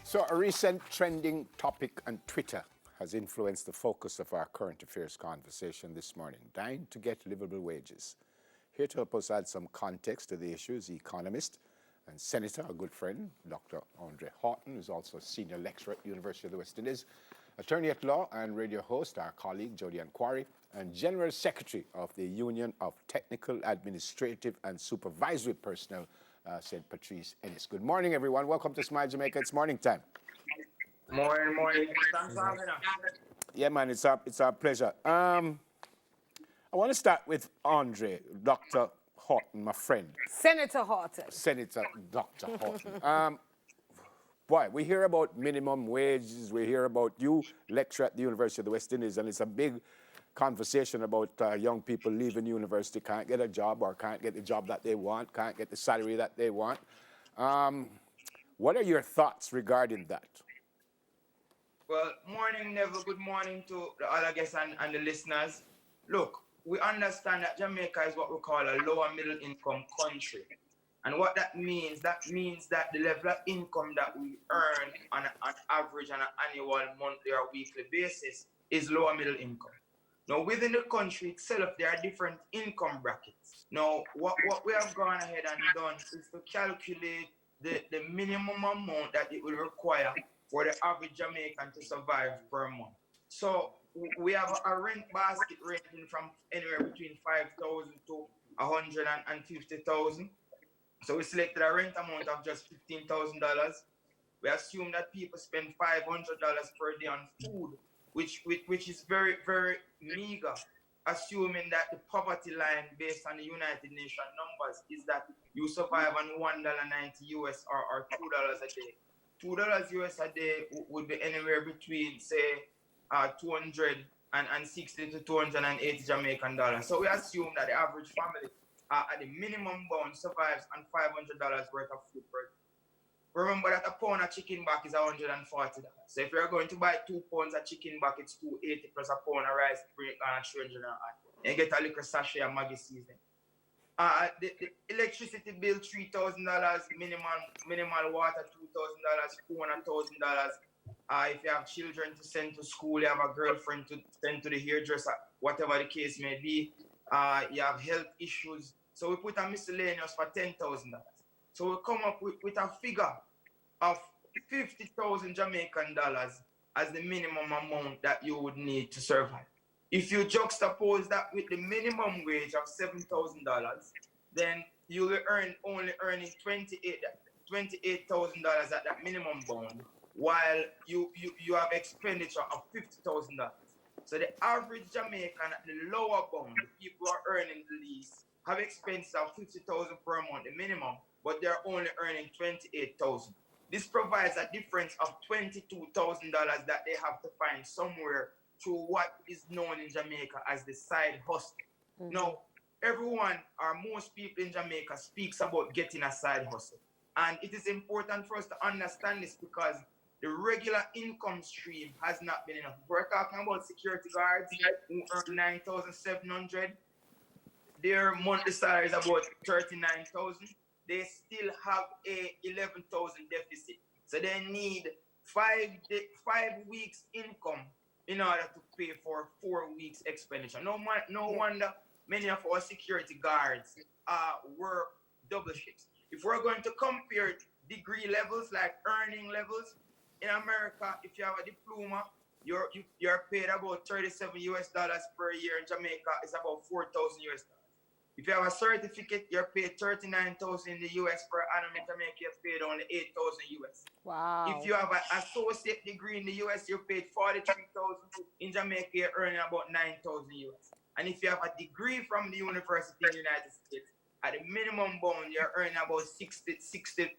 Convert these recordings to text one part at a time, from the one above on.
So, a recent trending topic on Twitter has influenced the focus of our current affairs conversation this morning. Dying to get livable wages. Here to help us add some context to the issue is the economist and senator, a good friend, Dr. Andre Haughton, who's also a senior lecturer at the University of the West Indies, attorney at law and radio host, our colleague Jody Quarry, and general secretary of the Union of Technical, Administrative and Supervisory Personnel, St. Patrice Ennis. Good morning, everyone. Welcome to Smile Jamaica. It's morning time. Morning. Thanks for having us. Yeah, man, it's our pleasure. I want to start with Andre, Dr. Haughton, my friend. Senator Haughton. Senator Dr. Haughton. Boy, we hear about minimum wages. We hear about you lecture at the University of the West Indies, and it's a big conversation about young people leaving university, can't get a job or can't get the job that they want, can't get the salary that they want. What are your thoughts regarding that? Well, morning, Neville. Good morning to the other guests and the listeners. Look, we understand that Jamaica is what we call a lower middle income country. And what that means that the level of income that we earn on an average on an annual, monthly, or weekly basis is lower middle income. Now, within the country itself, there are different income brackets. Now, what we have gone ahead and done is to calculate the minimum amount that it will require for the average Jamaican to survive per month. So we have a rent basket ranging from anywhere between 5,000 to 150,000. So we selected a rent amount of just $15,000. We assume that people spend $500 per day on food, which is very, very meager, assuming that the poverty line based on the United Nations numbers is that you survive on $1.90 US or $2 a day. $2 US a day would be anywhere between, say, 260 to 280 Jamaican dollars. So we assume that the average family at the minimum bound survives on $500 worth of food per day. Remember that a pound of chicken back is $140. So if you're going to buy 2 pounds of chicken back, it's $280 plus a pound of rice, break and $300. And you get a little sachet of Maggi seasoning. The electricity bill $3,000, minimal water $2,000, phone $1,000. If you have children to send to school, you have a girlfriend to send to the hairdresser, whatever the case may be. You have health issues. So we put a miscellaneous for $10,000. So we come up with a figure of 50,000 Jamaican dollars as the minimum amount that you would need to survive. If you juxtapose that with the minimum wage of $7,000, then you will only earning $28,000 at that minimum bound, while you have expenditure of $50,000. So the average Jamaican at the lower bound, the people who are earning the least, have expenses of $50,000 per month, the minimum, but they're only earning $28,000. This provides a difference of $22,000 that they have to find somewhere through what is known in Jamaica as the side hustle. Mm-hmm. Now, everyone or most people in Jamaica speaks about getting a side hustle. And it is important for us to understand this because the regular income stream has not been enough. We're talking about security guards who earn $9,700. Their monthly salary is about $39,000. They still have a $11,000 deficit. So they need 5 weeks income in order to pay for 4 weeks expenditure. No wonder many of our security guards work double shifts. If we're going to compare degree levels, like earning levels, in America, if you have a diploma, you're paid about $37 US per year. In Jamaica, it's about $4,000 US. If you have a certificate, you're paid $39,000 in the US per annum. In Jamaica, you're paid only $8,000 US. Wow. If you have an associate degree in the US, you're paid $43,000. In Jamaica, you're earning about $9,000 US. And if you have a degree from the university in the United States, at the minimum bound, you're earning about $60,000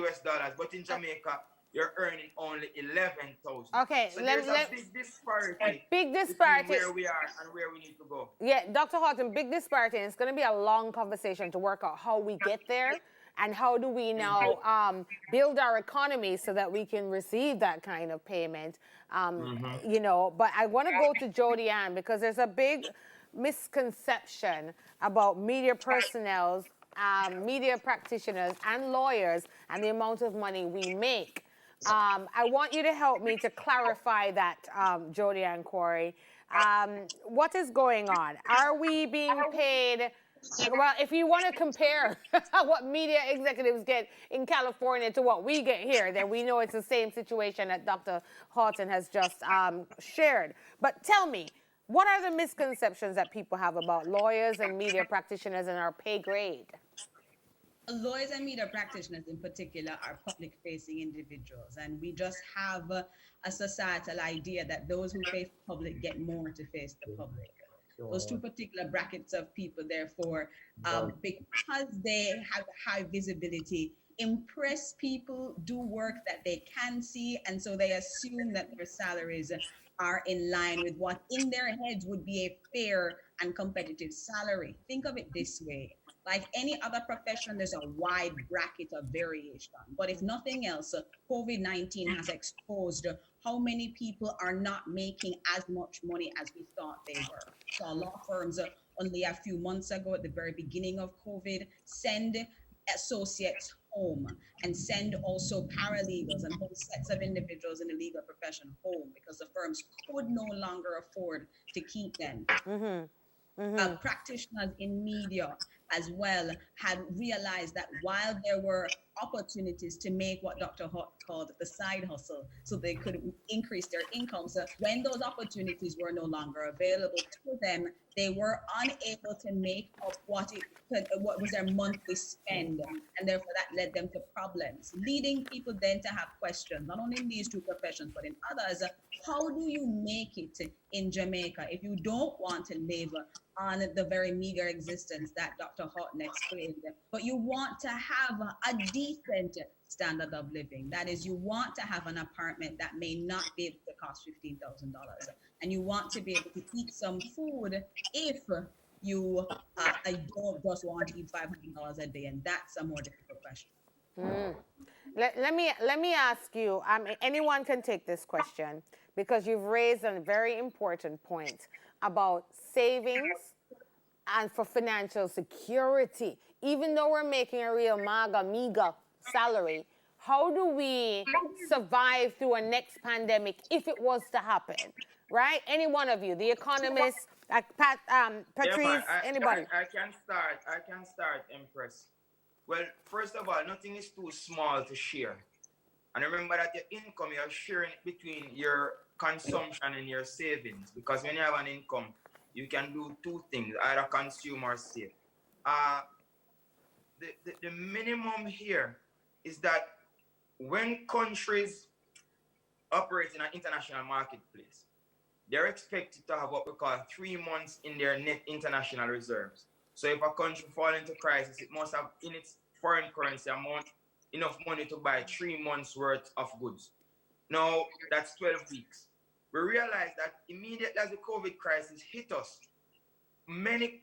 US. But in Jamaica, you're earning only $11,000. Okay, so there's a big disparity. Big disparity. Where we are and where we need to go. Yeah, Dr. Haughton, big disparity. And it's going to be a long conversation to work out how we get there and how do we now build our economy so that we can receive that kind of payment. You know, but I want to go to Jody Ann because there's a big misconception about media personnel media practitioners and lawyers and the amount of money we make. I want you to help me to clarify that, Jody and Corey. What is going on? Are we being paid? Well, if you want to compare what media executives get in California to what we get here, then we know it's the same situation that Dr. Haughton has just shared. But tell me, what are the misconceptions that people have about lawyers and media practitioners and our pay grade? Lawyers and media practitioners in particular are public-facing individuals, and we just have a societal idea that those who face the public get more to face the public. Those two particular brackets of people, therefore, because they have high visibility, impress people, do work that they can see, and so they assume that their salaries are in line with what in their heads would be a fair and competitive salary. Think of it this way. Like any other profession, there's a wide bracket of variation. But if nothing else, COVID-19 has exposed how many people are not making as much money as we thought they were. So law firms only a few months ago, at the very beginning of COVID, send associates home and send also paralegals and whole sets of individuals in the legal profession home because the firms could no longer afford to keep them. Practitioners in media as well had realized that while there were opportunities to make what Dr. Haughton called the side hustle, so they could increase their income. So when those opportunities were no longer available to them, they were unable to make up what was their monthly spend, and therefore that led them to problems, leading people then to have questions, not only in these two professions, but in others. How do you make it in Jamaica if you don't want to live on the very meager existence that Dr. Haughton explained, but you want to have a decent standard of living? That is, you want to have an apartment that may not be able to cost $15,000, and you want to be able to eat some food if you don't just want to eat $500 a day, and that's a more difficult question. Let me ask you, anyone can take this question because you've raised a very important point about savings and for financial security. Even though we're making a real meager salary, how do we survive through a next pandemic if it was to happen? Right? Any one of you, the economists, Patrice, anybody? I can start, Empress. Well, first of all, nothing is too small to share. And remember that your income, you're sharing it between your consumption and your savings. Because when you have an income, you can do two things, either consume or save. The minimum here is that when countries operate in an international marketplace, they're expected to have what we call 3 months in their net international reserves. So if a country falls into crisis, it must have in its foreign currency amount enough money to buy 3 months worth of goods. Now, that's 12 weeks. We realized that immediately as the COVID crisis hit us, many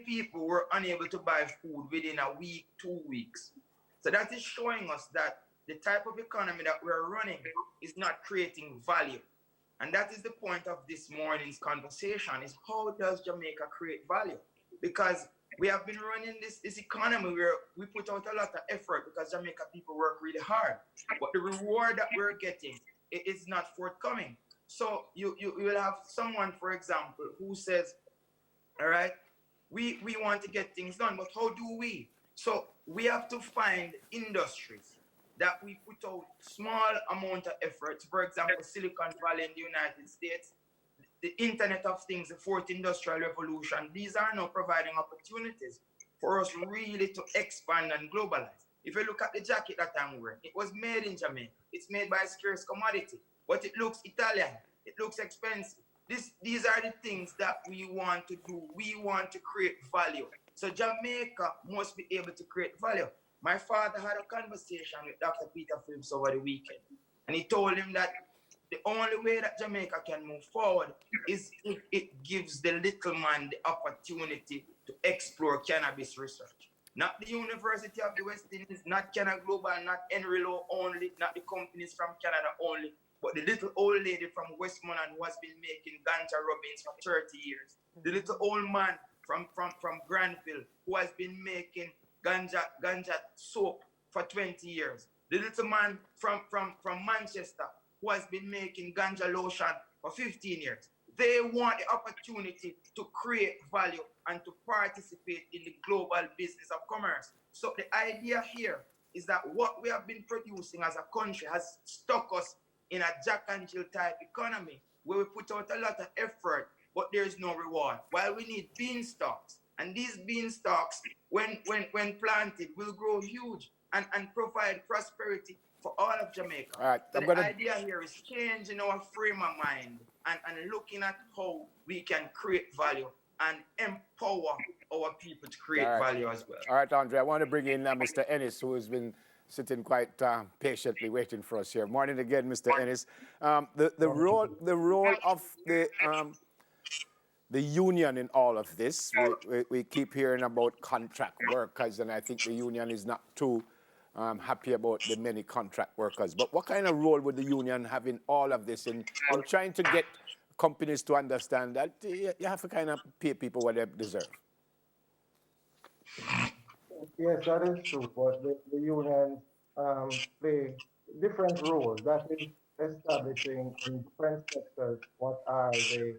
people were unable to buy food within a week, 2 weeks. So that is showing us that the type of economy that we're running is not creating value. And that is the point of this morning's conversation, is how does Jamaica create value? Because we have been running this economy where we put out a lot of effort because Jamaica people work really hard. But the reward that we're getting is not forthcoming. So you will have someone, for example, who says, all right, we want to get things done, but how do we? So we have to find industries that we put out small amount of effort. For example, Silicon Valley in the United States, the Internet of Things, the fourth industrial revolution, these are now providing opportunities for us really to expand and globalize. If you look at the jacket that I'm wearing, it was made in Jamaica. It's made by a scarce commodity, but it looks Italian. It looks expensive. These are the things that we want to do. We want to create value. So Jamaica must be able to create value. My father had a conversation with Dr. Peter Phillips over the weekend, and he told him that the only way that Jamaica can move forward is if it gives the little man the opportunity to explore cannabis research. Not the University of the West Indies, not Canada Global, not Henry Lowe only, not the companies from Canada only, but the little old lady from Westmoreland who has been making ganja rubbings for 30 years. The little old man from Granville who has been making ganja soap for 20 years. The little man from Manchester who has been making ganja lotion for 15 years. They want the opportunity to create value and to participate in the global business of commerce. So the idea here is that what we have been producing as a country has stuck us in a Jack and Jill type economy where we put out a lot of effort, but there is no reward. While we need beanstalks, and these beanstalks, when planted, will grow huge and provide prosperity for all of Jamaica. All right, so the idea here is changing our frame of mind and looking at how we can create value and empower our people to create value as well. All right, Andre, I want to bring in Mr. Ennis, who has been sitting quite patiently waiting for us here. Morning again, Mr. Ennis. The role of the union in all of this, we keep hearing about contract workers, and I think the union is not too happy about the many contract workers. But what kind of role would the union have in all of this in trying to get companies to understand that you have to kind of pay people what they deserve? Yes, that is true, but the unions play different roles. That is establishing in different sectors what are they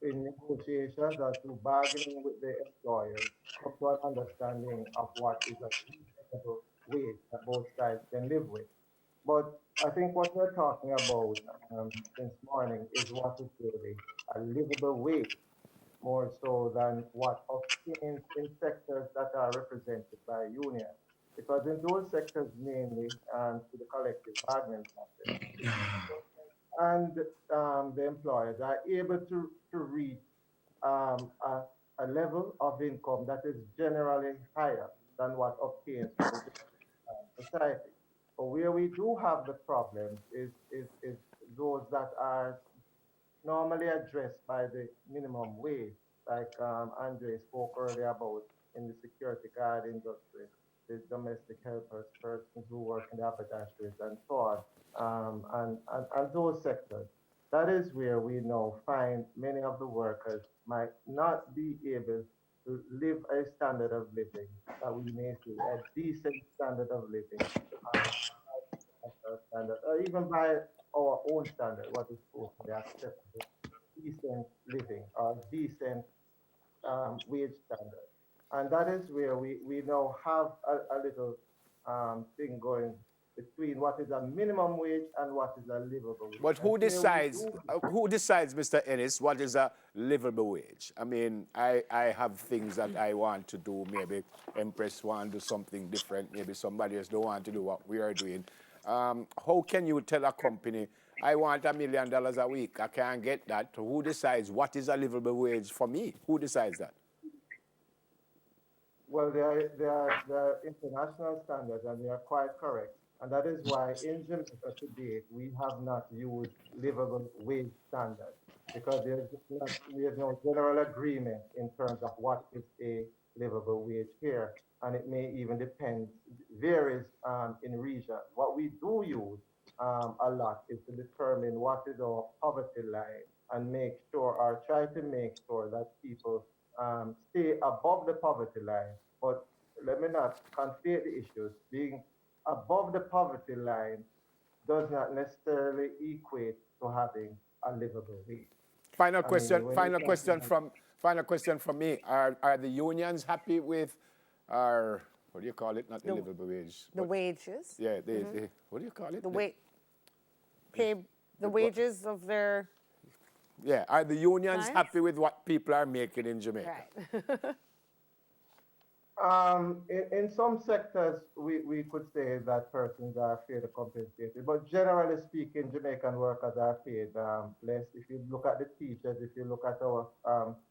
in negotiations or through bargaining with the employers, come to an understanding of what is a reasonable wage that both sides can live with. But I think what we're talking about this morning is what is really a livable wage, more so than what obtains in sectors that are represented by unions. Because in those sectors, mainly to the collective bargaining process, and the employers are able to reach a level of income that is generally higher than what obtains from the society. But where we do have the problems is those that are normally addressed by the minimum wage, like Andre spoke earlier about in the security guard industry, the domestic helpers, persons who work in the haberdasheries and so on, and those sectors. That is where we now find many of the workers might not be able to live a standard of living that we may see, a decent standard of living, standard, or even by our own standard, what is supposed to be acceptable, decent living or decent wage standard. And that is where we now have a little thing going between what is a minimum wage and what is a livable wage. But who decides, Mr. Ennis, what is a livable wage? I mean, I have things that I want to do. Maybe Empress want to do something different. Maybe somebody else don't want to do what we are doing. How can you tell a company, I want $1 million a week, I can't get that? Who decides what is a livable wage for me? Who decides that? Well, there are international standards, and they are quite correct. And that is why in Jamaica today, we have not used livable wage standards, because there's no general agreement in terms of what is a livable wage here. And it may even depend, varies in region. What we do use a lot is to determine what is our poverty line and make sure, or try to make sure that people stay above the poverty line. But let me not conflate the issues. Being above the poverty line does not necessarily equate to having a livable wage. Final question from me. Are the unions happy with our, what do you call it? Not the livable wage. The wages. Yeah, what do you call it? The wages of their. Yeah, are the unions happy with what people are making in Jamaica? Right. In some sectors, we could say that persons are fairly compensated, but generally speaking, Jamaican workers are paid less. If you look at the teachers, if you look at our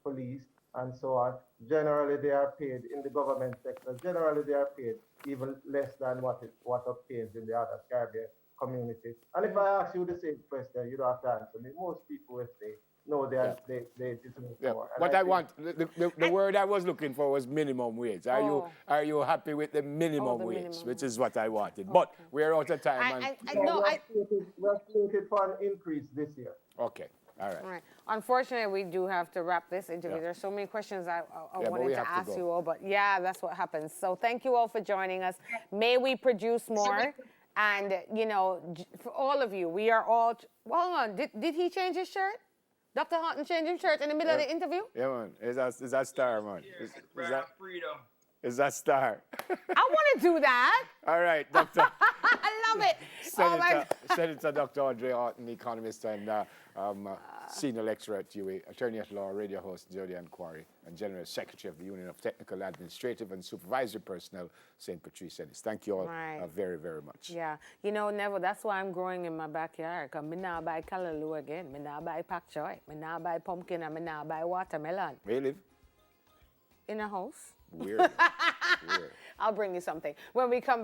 police and so on, generally they are paid in the government sector. Generally, they are paid even less than what obtains in the other Caribbean communities. And if I ask you the same question, you don't have to answer me. Most people will say, no, they deserve more. What I want, the word I was looking for was minimum wage. Are you happy with the minimum wage, which is what I wanted? Okay. But we're out of time. We're slated for an increase this year. Okay. All right. All right. Unfortunately, we do have to wrap this interview. Yeah. There's so many questions I Yeah, but wanted we to have to ask go. you all, but yeah, that's what happens. So thank you all for joining us. May we produce more. And, you know, for all of you, we are all, well, hold on, did he change his shirt? Dr. Haughton changed his shirt in the middle of the interview? Yeah, man. Is that star, man? Freedom. Is that star? I want to do that. All right, Doctor. I love it. Oh my Senator Dr. Andre Haughton, economist and senior lecturer at UA, attorney at law, radio host Jody and Quarry, and General Secretary of the Union of Technical, Administrative and Supervisory Personnel, St. Patrice Ennis. Thank you all very, very much. Yeah. You know, Neville, that's why I'm growing in my backyard. Because I now buy callaloo again. I now buy pak choy. I now buy pumpkin. And I now buy watermelon. Where you live? In a house. Weird. Weird. I'll bring you something. When we come